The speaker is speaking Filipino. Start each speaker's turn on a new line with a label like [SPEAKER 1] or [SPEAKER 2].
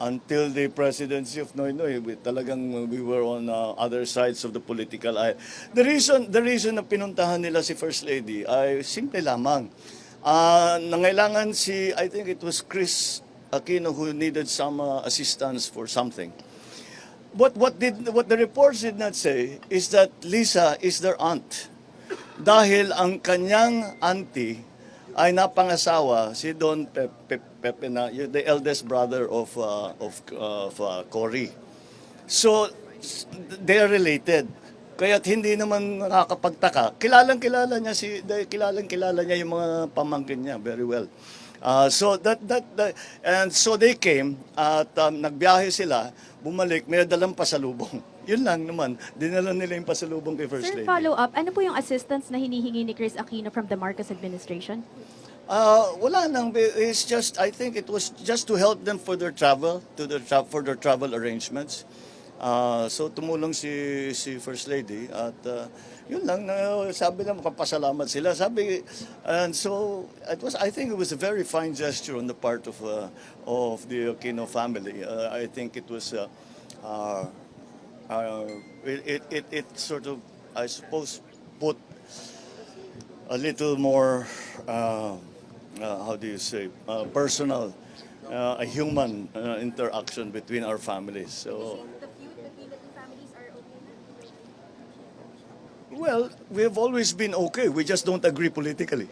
[SPEAKER 1] Until the presidency of Noynoy, we were on other sides of the political aisle. The reason na pinuntahan nila si First Lady ay simple lamang. Nangailangan I think it was Chris Aquino who needed some assistance for something. What the reports did not say is that Lisa is their aunt. Dahil ang kanyang auntie ay napangasawa si Don Pepe na the eldest brother of Cory. So they are related. Kaya't hindi naman nakakapagtaka. Kilalang-kilala niya yung mga pamangkin niya very well. So they came at nagbiyahe sila, bumalik, may dalang pasalubong. Yun lang naman, dinala nila yung pasalubong kay First
[SPEAKER 2] Sir,
[SPEAKER 1] Lady.
[SPEAKER 2] follow-up, ano po yung assistance na hinihingi ni Chris Aquino from the Marcos administration?
[SPEAKER 1] Wala nang, it's just, I think it was just to help them for their travel, for their travel arrangements. So tumulong si First Lady at yun lang na sabi na makapasalamat sila. And so I think it was a very fine gesture on the part of the Aquino family. I think it was it sort of, I suppose, put a little more how do you say, personal, a human interaction between our families. So. Well, we have always been okay. We just don't agree politically.